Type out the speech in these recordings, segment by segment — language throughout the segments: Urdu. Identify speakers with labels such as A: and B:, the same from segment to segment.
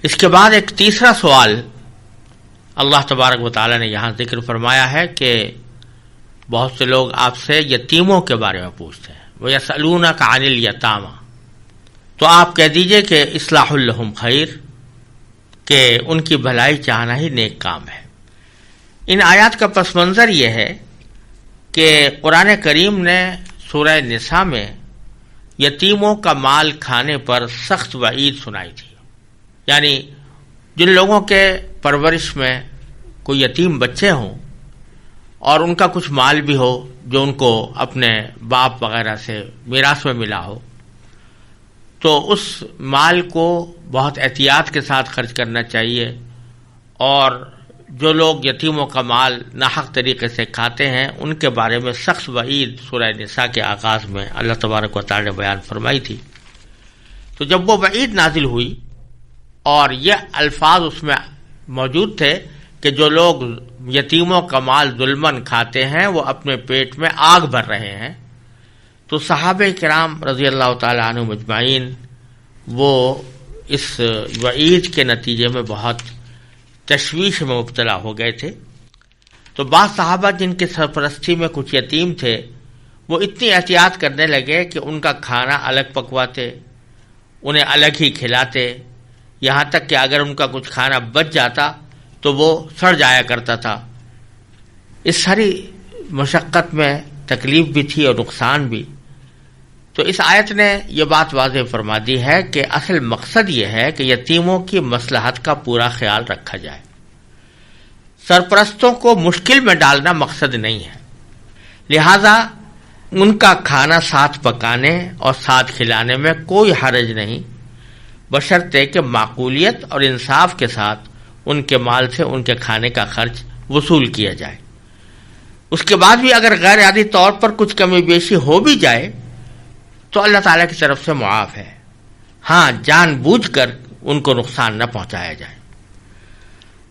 A: اس کے بعد ایک تیسرا سوال اللہ تبارک و تعالی نے یہاں ذکر فرمایا ہے کہ بہت سے لوگ آپ سے یتیموں کے بارے میں پوچھتے ہیں، وَيَسْأَلُونَكَ عَنِ الْيَتَامَى، تو آپ کہہ دیجئے کہ اصلاح لہم خیر، کہ ان کی بھلائی چاہنا ہی نیک کام ہے۔ ان آیات کا پس منظر یہ ہے کہ قرآن کریم نے سورہ نساء میں یتیموں کا مال کھانے پر سخت وعید سنائی تھی، یعنی جن لوگوں کے پرورش میں کوئی یتیم بچے ہوں اور ان کا کچھ مال بھی ہو جو ان کو اپنے باپ وغیرہ سے میراث میں ملا ہو، تو اس مال کو بہت احتیاط کے ساتھ خرچ کرنا چاہیے، اور جو لوگ یتیموں کا مال ناحق طریقے سے کھاتے ہیں ان کے بارے میں سخت وعید سورہ نساء کے آغاز میں اللہ تبارک و تعالی نے بیان فرمائی تھی۔ تو جب وہ وعید نازل ہوئی اور یہ الفاظ اس میں موجود تھے کہ جو لوگ یتیموں کا مال ظلماً کھاتے ہیں وہ اپنے پیٹ میں آگ بھر رہے ہیں، تو صحابہ کرام رضی اللہ تعالی عنہم اجمعین وہ اس وعید کے نتیجے میں بہت تشویش میں مبتلا ہو گئے تھے۔ تو بعض صحابہ جن کے سرپرستی میں کچھ یتیم تھے وہ اتنی احتیاط کرنے لگے کہ ان کا کھانا الگ پکواتے، انہیں الگ ہی کھلاتے، یہاں تک کہ اگر ان کا کچھ کھانا بچ جاتا تو وہ سڑ جایا کرتا تھا۔ اس ساری مشقت میں تکلیف بھی تھی اور نقصان بھی۔ تو اس آیت نے یہ بات واضح فرما دی ہے کہ اصل مقصد یہ ہے کہ یتیموں کی مصلحت کا پورا خیال رکھا جائے، سرپرستوں کو مشکل میں ڈالنا مقصد نہیں ہے، لہذا ان کا کھانا ساتھ پکانے اور ساتھ کھلانے میں کوئی حرج نہیں، بشرطے کہ معقولیت اور انصاف کے ساتھ ان کے مال سے ان کے کھانے کا خرچ وصول کیا جائے۔ اس کے بعد بھی اگر غیر عادی طور پر کچھ کمی بیشی ہو بھی جائے تو اللہ تعالیٰ کی طرف سے معاف ہے، ہاں جان بوجھ کر ان کو نقصان نہ پہنچایا جائے۔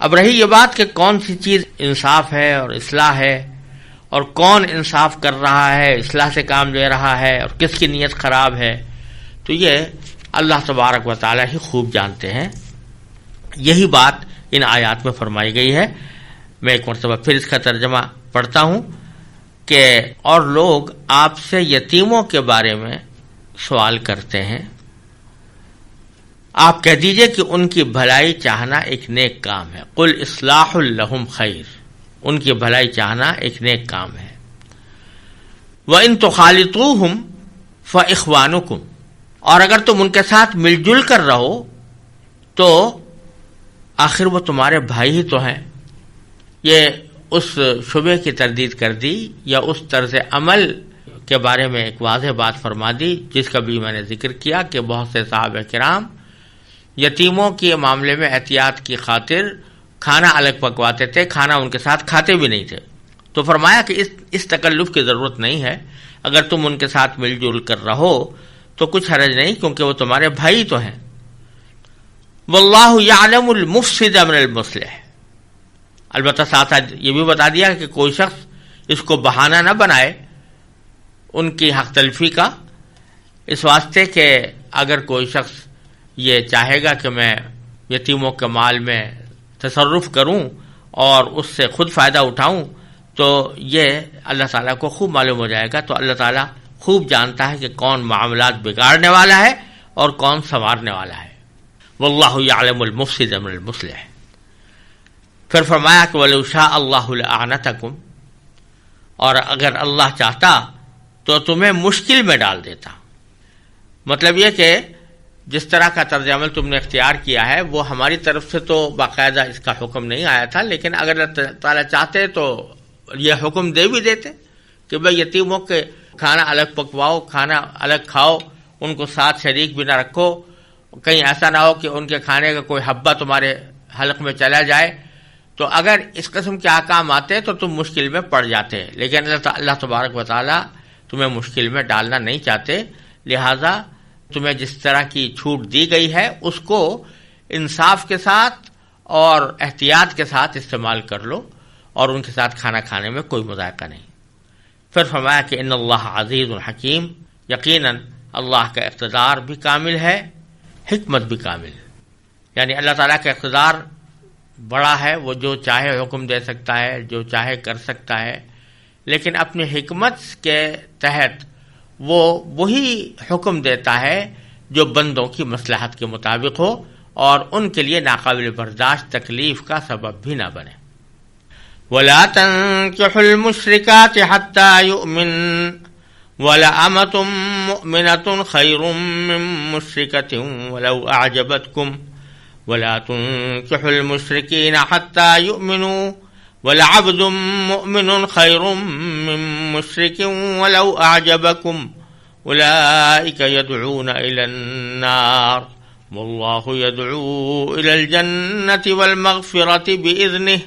A: اب رہی یہ بات کہ کون سی چیز انصاف ہے اور اصلاح ہے، اور کون انصاف کر رہا ہے، اصلاح سے کام لے رہا ہے، اور کس کی نیت خراب ہے، تو یہ اللہ تبارک و تعالیٰ ہی خوب جانتے ہیں۔ یہی بات ان آیات میں فرمائی گئی ہے۔ میں ایک مرتبہ پھر اس کا ترجمہ پڑھتا ہوں کہ اور لوگ آپ سے یتیموں کے بارے میں سوال کرتے ہیں، آپ کہہ دیجئے کہ ان کی بھلائی چاہنا ایک نیک کام ہے۔ قل اصلاح لہم خیر، ان کی بھلائی چاہنا ایک نیک کام ہے۔ وَإِن تُخَالِطُوهُمْ فَإِخْوَانُكُمْ، اور اگر تم ان کے ساتھ مل جل کر رہو تو آخر وہ تمہارے بھائی ہی تو ہیں۔ یہ اس شبے کی تردید کر دی یا اس طرز عمل کے بارے میں ایک واضح بات فرما دی جس کا بھی میں نے ذکر کیا کہ بہت سے صحابہ کرام یتیموں کے معاملے میں احتیاط کی خاطر کھانا الگ پکواتے تھے، کھانا ان کے ساتھ کھاتے بھی نہیں تھے۔ تو فرمایا کہ اس تکلف کی ضرورت نہیں ہے، اگر تم ان کے ساتھ مل جل کر رہو تو کچھ حرج نہیں، کیونکہ وہ تمہارے بھائی تو ہیں۔ واللہ یعلم المفسد من المصلح، البتہ ساتھ یہ بھی بتا دیا کہ کوئی شخص اس کو بہانہ نہ بنائے ان کی حق تلفی کا، اس واسطے کہ اگر کوئی شخص یہ چاہے گا کہ میں یتیموں کے مال میں تصرف کروں اور اس سے خود فائدہ اٹھاؤں تو یہ اللہ تعالیٰ کو خوب معلوم ہو جائے گا۔ تو اللہ تعالیٰ خوب جانتا ہے کہ کون معاملات بگاڑنے والا ہے اور کون سنوارنے والا ہے۔ واللہ یعلم المفسد من المصلح۔ پھر فرمایا کہ وَلَوْ شَاءَ اللَّهُ لَأَعْنَتَكُمْ، اور اگر اللہ چاہتا تو تمہیں مشکل میں ڈال دیتا۔ مطلب یہ کہ جس طرح کا طرز عمل تم نے اختیار کیا ہے وہ ہماری طرف سے تو باقاعدہ اس کا حکم نہیں آیا تھا، لیکن اگر اللہ تعالیٰ چاہتے تو یہ حکم دے بھی دیتے کہ بھئی یتیموں کے کھانا الگ پکواؤ، کھانا الگ کھاؤ، ان کو ساتھ شریک بھی نہ رکھو، کہیں ایسا نہ ہو کہ ان کے کھانے کا کوئی حبہ تمہارے حلق میں چلا جائے۔ تو اگر اس قسم کے احکام آتے تو تم مشکل میں پڑ جاتے، لیکن اللہ تبارک و تعالیٰ تمہیں مشکل میں ڈالنا نہیں چاہتے، لہذا تمہیں جس طرح کی چھوٹ دی گئی ہے اس کو انصاف کے ساتھ اور احتیاط کے ساتھ استعمال کر لو، اور ان کے ساتھ کھانا کھانے میں کوئی مذائقہ نہیں۔ پھر فرمایا کہ ان اللہ عزیز الحکیم، یقیناً اللہ کا اقتدار بھی کامل ہے، حکمت بھی کامل ہے۔ یعنی اللہ تعالیٰ کا اقتدار بڑا ہے، وہ جو چاہے حکم دے سکتا ہے، جو چاہے کر سکتا ہے، لیکن اپنی حکمت کے تحت وہ وہی حکم دیتا ہے جو بندوں کی مصلحت کے مطابق ہو اور ان کے لیے ناقابل برداشت تکلیف کا سبب بھی نہ بنے۔ وَلَا تَنكِحُوا الْمُشْرِكَاتِ حَتَّى يُؤْمِنَّ وَلَأَمَةٌ مُؤْمِنَةٌ خَيْرٌ مِّن مُّشْرِكَةٍ وَلَوْ أَعْجَبَتْكُمْ وَلَا تُنكِحُوا الْمُشْرِكِينَ حَتَّى يُؤْمِنُوا وَلَعَبْدٌ مُّؤْمِنٌ خَيْرٌ مِّن مُّشْرِكٍ وَلَوْ أَعْجَبَكُمْ أُولَٰئِكَ يَدْعُونَ إِلَى النَّارِ وَاللَّهُ يَدْعُو إِلَى الْجَنَّةِ وَالْمَغْفِرَةِ بِإِذْنِهِ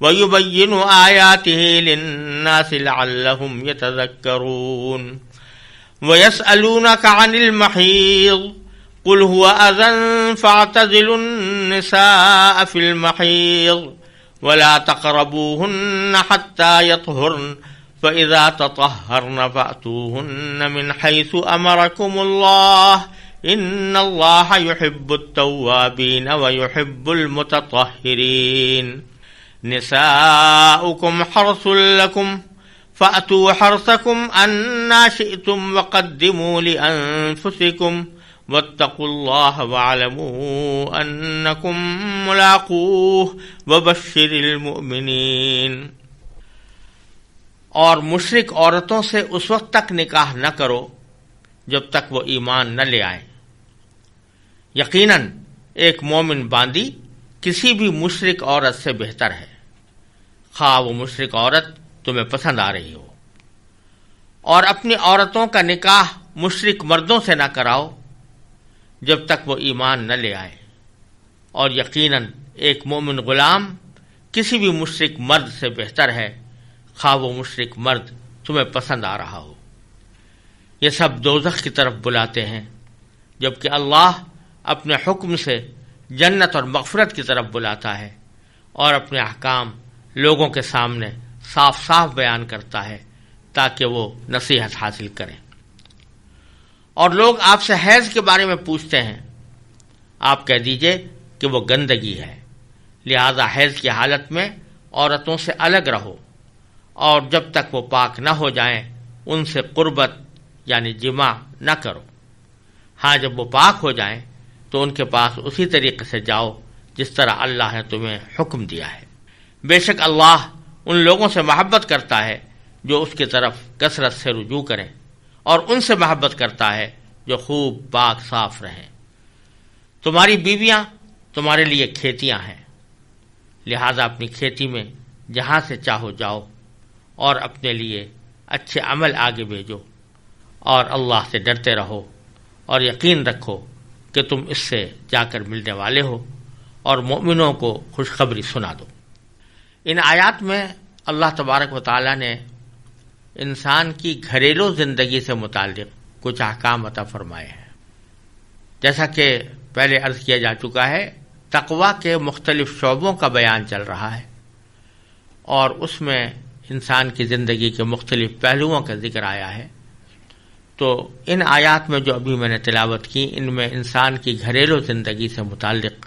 A: وَيُبَيِّنُ آيَاتِهِ لِلنَّاسِ لَعَلَّهُمْ يَتَذَكَّرُونَ وَيَسْأَلُونَكَ عَنِ الْمَحِيضِ قُلْ هُوَ أَذًى فَاعْتَزِلُوا النِّسَاءَ فِي الْمَحِيضِ وَلَا تَقْرَبُوهُنَّ حَتَّى يَطْهُرْنَ فَإِذَا تَطَهَّرْنَ فَأْتُوهُنَّ مِنْ حَيْثُ أَمَرَكُمُ اللَّهُ إِنَّ اللَّهَ يُحِبُّ التَّوَّابِينَ وَيُحِبُّ الْمُتَطَهِّرِينَ نِسَاؤُكُمْ حَرْثٌ لَكُمْ فَأْتُوا حَرْثَكُمْ أَنَّىٰ شِئْتُمْ وَقَدِّمُوا لِأَنفُسِكُمْ وَاتَّقُوا اللَّهَ وَاعْلَمُوا أَنَّكُمْ مُلَاقُوهُ وَبَشِّرِ الْمُؤْمِنِينَ۔ اور مشرک عورتوں سے اس وقت تک نکاح نہ کرو جب تک وہ ایمان نہ لے آئیں۔ یقیناً ایک مومن باندی کسی بھی مشرک عورت سے بہتر ہے، خواہ وہ مشرک عورت تمہیں پسند آ رہی ہو۔ اور اپنی عورتوں کا نکاح مشرک مردوں سے نہ کراؤ جب تک وہ ایمان نہ لے آئے، اور یقیناً ایک مومن غلام کسی بھی مشرک مرد سے بہتر ہے، خواہ وہ مشرک مرد تمہیں پسند آ رہا ہو۔ یہ سب دوزخ کی طرف بلاتے ہیں، جبکہ اللہ اپنے حکم سے جنت اور مغفرت کی طرف بلاتا ہے اور اپنے احکام لوگوں کے سامنے صاف صاف بیان کرتا ہے تاکہ وہ نصیحت حاصل کریں۔ اور لوگ آپ سے حیض کے بارے میں پوچھتے ہیں، آپ کہہ دیجئے کہ وہ گندگی ہے، لہذا حیض کی حالت میں عورتوں سے الگ رہو، اور جب تک وہ پاک نہ ہو جائیں ان سے قربت یعنی جماع نہ کرو۔ ہاں جب وہ پاک ہو جائیں تو ان کے پاس اسی طریقے سے جاؤ جس طرح اللہ نے تمہیں حکم دیا ہے۔ بے شک اللہ ان لوگوں سے محبت کرتا ہے جو اس کی طرف کثرت سے رجوع کریں، اور ان سے محبت کرتا ہے جو خوب پاک صاف رہیں۔ تمہاری بیویاں تمہارے لیے کھیتیاں ہیں، لہذا اپنی کھیتی میں جہاں سے چاہو جاؤ اور اپنے لیے اچھے عمل آگے بھیجو، اور اللہ سے ڈرتے رہو اور یقین رکھو کہ تم اس سے جا کر ملنے والے ہو، اور مومنوں کو خوشخبری سنا دو۔ ان آیات میں اللہ تبارک و تعالی نے انسان کی گھریلو زندگی سے متعلق کچھ احکام عطا فرمائے ہیں۔ جیسا کہ پہلے عرض کیا جا چکا ہے، تقویٰ کے مختلف شعبوں کا بیان چل رہا ہے، اور اس میں انسان کی زندگی کے مختلف پہلوؤں کا ذکر آیا ہے۔ تو ان آیات میں جو ابھی میں نے تلاوت کی، ان میں انسان کی گھریلو زندگی سے متعلق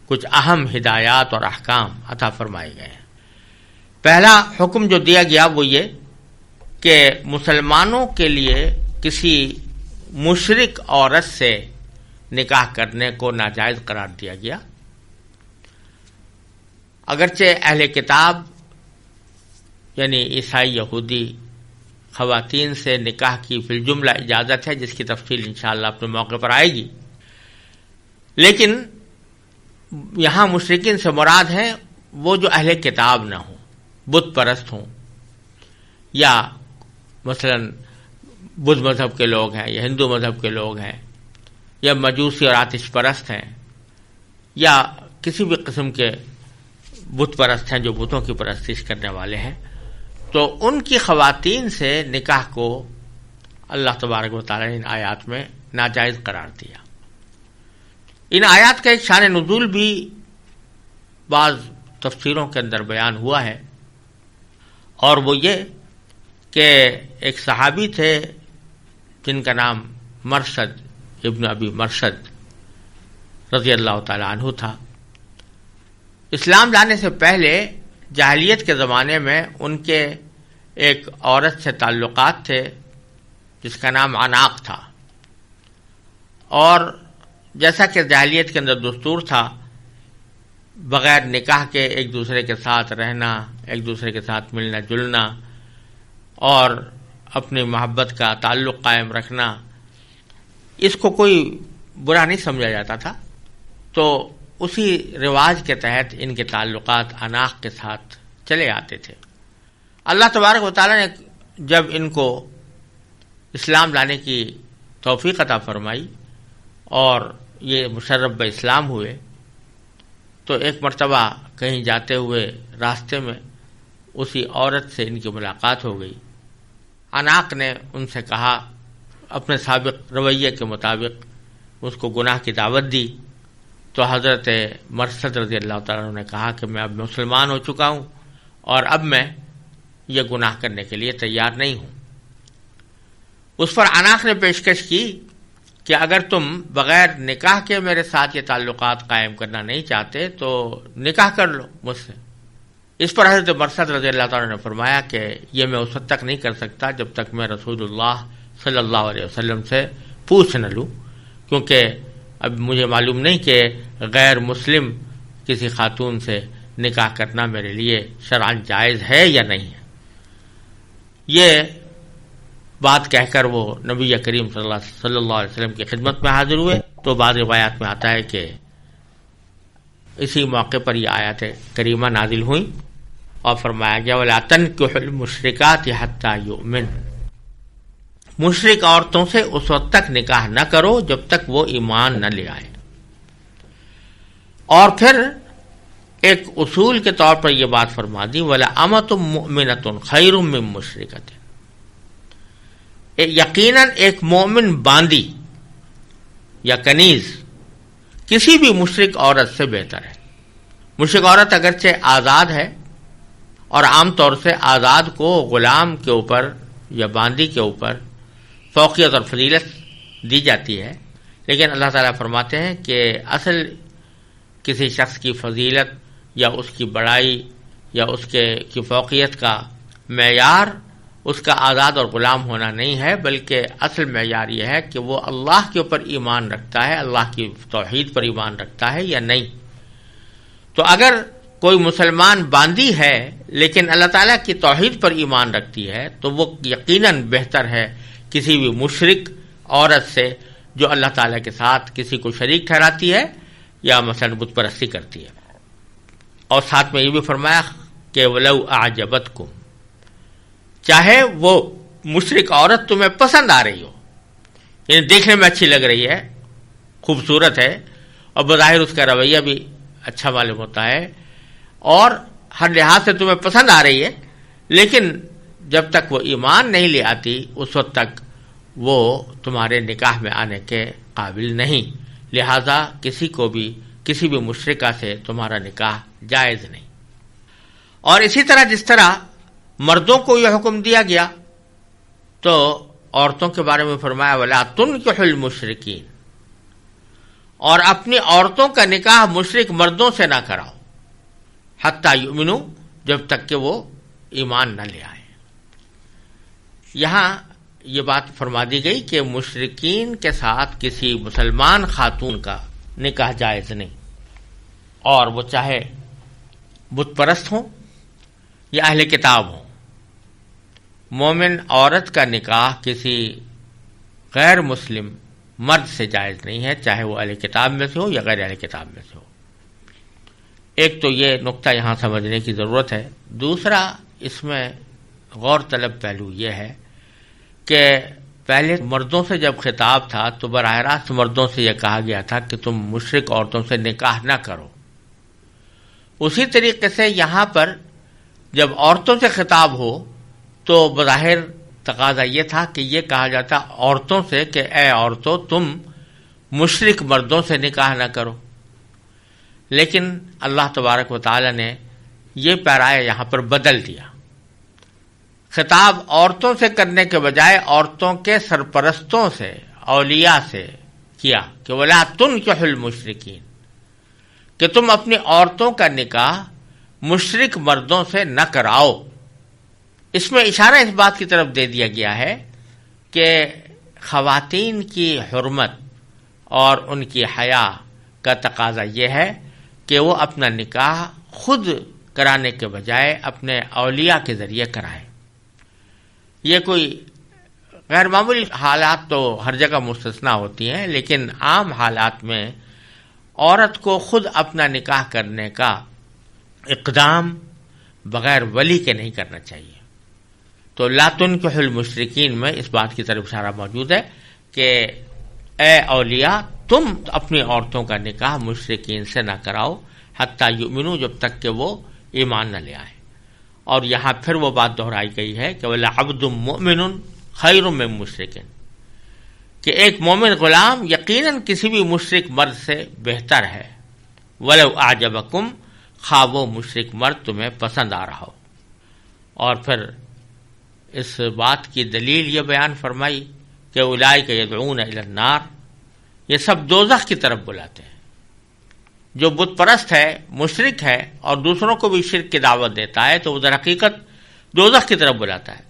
A: کچھ اہم ہدایات اور احکام عطا فرمائے گئے ہیں۔ پہلا حکم جو دیا گیا وہ یہ کہ مسلمانوں کے لیے کسی مشرک عورت سے نکاح کرنے کو ناجائز قرار دیا گیا۔ اگرچہ اہل کتاب یعنی عیسائی یہودی خواتین سے نکاح کی فی الجملہ اجازت ہے، جس کی تفصیل انشاءاللہ اپنے موقع پر آئے گی، لیکن یہاں مشرکین سے مراد ہیں وہ جو اہل کتاب نہ ہوں، بت پرست ہوں، یا مثلا بدھ مذہب کے لوگ ہیں، یا ہندو مذہب کے لوگ ہیں، یا مجوسی اور آتش پرست ہیں، یا کسی بھی قسم کے بت پرست ہیں جو بتوں کی پرستش کرنے والے ہیں، تو ان کی خواتین سے نکاح کو اللہ تبارک و تعالی نے ان آیات میں ناجائز قرار دیا۔ ان آیات کا ایک شان نزول بھی بعض تفسیروں کے اندر بیان ہوا ہے، اور وہ یہ کہ ایک صحابی تھے جن کا نام مرشد ابن ابی مرشد رضی اللہ تعالیٰ عنہ تھا۔ اسلام لانے سے پہلے جاہلیت کے زمانے میں ان کے ایک عورت سے تعلقات تھے جس کا نام عناق تھا، اور جیسا کہ جاہلیت کے اندر دستور تھا بغیر نکاح کے ایک دوسرے کے ساتھ رہنا، ایک دوسرے کے ساتھ ملنا جلنا اور اپنی محبت کا تعلق قائم رکھنا، اس کو کوئی برا نہیں سمجھا جاتا تھا۔ تو اسی رواج کے تحت ان کے تعلقات عناق کے ساتھ چلے آتے تھے۔ اللہ تبارک و تعالیٰ نے جب ان کو اسلام لانے کی توفیق عطا فرمائی اور یہ مشرف اسلام ہوئے، تو ایک مرتبہ کہیں جاتے ہوئے راستے میں اسی عورت سے ان کی ملاقات ہو گئی۔ عناق نے ان سے کہا، اپنے سابق رویے کے مطابق اس کو گناہ کی دعوت دی، تو حضرت مرثد رضی اللہ تعالیٰ عنہ نے کہا کہ میں اب مسلمان ہو چکا ہوں اور اب میں یہ گناہ کرنے کے لیے تیار نہیں ہوں۔ اس پر عناق نے پیشکش کی کہ اگر تم بغیر نکاح کے میرے ساتھ یہ تعلقات قائم کرنا نہیں چاہتے تو نکاح کر لو مجھ سے۔ اس پر حضرت مرثد رضی اللہ تعالیٰ نے فرمایا کہ یہ میں اس وقت تک نہیں کر سکتا جب تک میں رسول اللہ صلی اللہ علیہ وسلم سے پوچھ نہ لوں، کیونکہ اب مجھے معلوم نہیں کہ غیر مسلم کسی خاتون سے نکاح کرنا میرے لیے شرعاً جائز ہے یا نہیں ہے۔ یہ بات کہہ کر وہ نبی کریم صلی اللہ علیہ وسلم کی خدمت میں حاضر ہوئے۔ تو بعض روایات میں آتا ہے کہ اسی موقع پر یہ آیات کریمہ نازل ہوئیں اور فرمایا گیا وَلَا تَنكِحُوا الْمُشْرِكَاتِ حَتَّى يُؤْمِنْ، مشرک عورتوں سے اس وقت تک نکاح نہ کرو جب تک وہ ایمان نہ لے آئے۔ اور پھر ایک اصول کے طور پر یہ بات فرما دی وَلَأَمَةٌ مُؤْمِنَةٌ خَيْرٌ مِّن مُشْرِكَةٍ، یقیناً ایک مومن باندی یا کنیز کسی بھی مشرک عورت سے بہتر ہے۔ مشرک عورت اگرچہ آزاد ہے اور عام طور سے آزاد کو غلام کے اوپر یا باندی کے اوپر فوقیت اور فضیلت دی جاتی ہے، لیکن اللہ تعالیٰ فرماتے ہیں کہ اصل کسی شخص کی فضیلت یا اس کی بڑائی یا اس کی فوقیت کا معیار اس کا آزاد اور غلام ہونا نہیں ہے، بلکہ اصل معیار یہ ہے کہ وہ اللہ کے اوپر ایمان رکھتا ہے، اللہ کی توحید پر ایمان رکھتا ہے یا نہیں۔ تو اگر کوئی مسلمان باندی ہے لیکن اللہ تعالیٰ کی توحید پر ایمان رکھتی ہے تو وہ یقیناً بہتر ہے کسی بھی مشرک عورت سے جو اللہ تعالیٰ کے ساتھ کسی کو شریک ٹھہراتی ہے یا مثلا بت پرستی کرتی ہے۔ اور ساتھ میں یہ بھی فرمایا کہ وَلَوْ أَعْجَبَتْكُمْ، چاہے وہ مشرک عورت تمہیں پسند آ رہی ہو، یعنی دیکھنے میں اچھی لگ رہی ہے، خوبصورت ہے اور بظاہر اس کا رویہ بھی اچھا معلوم ہوتا ہے اور ہر لحاظ سے تمہیں پسند آ رہی ہے، لیکن جب تک وہ ایمان نہیں لے آتی اس وقت تک وہ تمہارے نکاح میں آنے کے قابل نہیں، لہذا کسی بھی مشرکہ سے تمہارا نکاح جائز نہیں۔ اور اسی طرح جس طرح مردوں کو یہ حکم دیا گیا تو عورتوں کے بارے میں فرمایا وَلَا تُنكِحُوا الْمُشْرِكِينَ، اور اپنی عورتوں کا نکاح مشرک مردوں سے نہ کراؤ حتیٰ یؤمنوا، جب تک کہ وہ ایمان نہ لے آئے۔ یہاں یہ بات فرما دی گئی کہ مشرکین کے ساتھ کسی مسلمان خاتون کا نکاح جائز نہیں، اور وہ چاہے بت پرست ہوں یا اہل کتاب ہوں۔ مومن عورت کا نکاح کسی غیر مسلم مرد سے جائز نہیں ہے، چاہے وہ اہل کتاب میں سے ہو یا غیر اہل کتاب میں سے ہو۔ ایک تو یہ نقطہ یہاں سمجھنے کی ضرورت ہے۔ دوسرا اس میں غور طلب پہلو یہ ہے کہ پہلے مردوں سے جب خطاب تھا تو براہ راست مردوں سے یہ کہا گیا تھا کہ تم مشرک عورتوں سے نکاح نہ کرو۔ اسی طریقے سے یہاں پر جب عورتوں سے خطاب ہو تو بظاہر تقاضا یہ تھا کہ یہ کہا جاتا عورتوں سے کہ اے عورتوں تم مشرک مردوں سے نکاح نہ کرو، لیکن اللہ تبارک و تعالی نے یہ پیرایہ یہاں پر بدل دیا۔ خطاب عورتوں سے کرنے کے بجائے عورتوں کے سرپرستوں سے، اولیاء سے کیا کہ ولا تنکحوا المشرکین، کہ تم اپنی عورتوں کا نکاح مشرک مردوں سے نہ کراؤ۔ اس میں اشارہ اس بات کی طرف دے دیا گیا ہے کہ خواتین کی حرمت اور ان کی حیا کا تقاضا یہ ہے کہ وہ اپنا نکاح خود کرانے کے بجائے اپنے اولیاء کے ذریعے کرائیں۔ یہ کوئی غیر معمولی حالات تو ہر جگہ مستثنا ہوتی ہیں، لیکن عام حالات میں عورت کو خود اپنا نکاح کرنے کا اقدام بغیر ولی کے نہیں کرنا چاہیے۔ تو لا تنکحوا المشرکین میں اس بات کی طرف اشارہ موجود ہے کہ اے اولیاء، تم اپنی عورتوں کا نکاح مشرکین سے نہ کراؤ حتیٰ یؤمنوا، جب تک کہ وہ ایمان نہ لے آئے۔ اور یہاں پھر وہ بات دہرائی گئی ہے کہ وَلَعَبْدٌ مُؤْمِنٌ خَيْرٌ مِّن مُشْرِكٍ، کہ ایک مومن غلام یقیناً کسی بھی مشرک مرد سے بہتر ہے، وَلَوْ أَعْجَبَكُمْ، خواہ وہ مشرک مرد تمہیں پسند آ رہا ہو۔ اور پھر اس بات کی دلیل یہ بیان فرمائی کہ اولئک یدعون الی النار، یہ سب دوزخ کی طرف بلاتے ہیں۔ جو بت پرست ہے، مشرک ہے اور دوسروں کو بھی شرک کی دعوت دیتا ہے تو وہ در حقیقت دوزخ کی طرف بلاتا ہے۔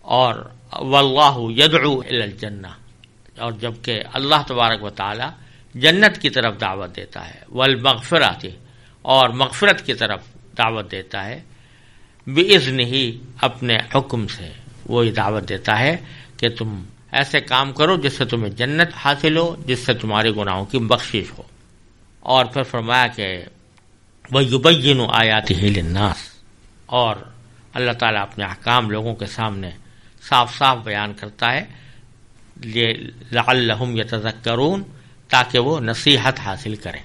A: اور واللہ یدعو الی الجنہ، اور جبکہ اللہ تبارک و تعالی جنت کی طرف دعوت دیتا ہے، والمغفرۃ، اور مغفرت کی طرف دعوت دیتا ہے، بِإِذْنِهِ، اپنے حکم سے وہ دعوت دیتا ہے کہ تم ایسے کام کرو جس سے تمہیں جنت حاصل ہو، جس سے تمہارے گناہوں کی بخشش ہو۔ اور پھر فرمایا کہ وَيُبَيِّنُ آیَاتِهِ لِلنَّاسِ، اور اللہ تعالیٰ اپنے احکام لوگوں کے سامنے صاف صاف بیان کرتا ہے، لَعَلَّهُمْ يَتَذَكَّرُونَ، تاکہ وہ نصیحت حاصل کریں۔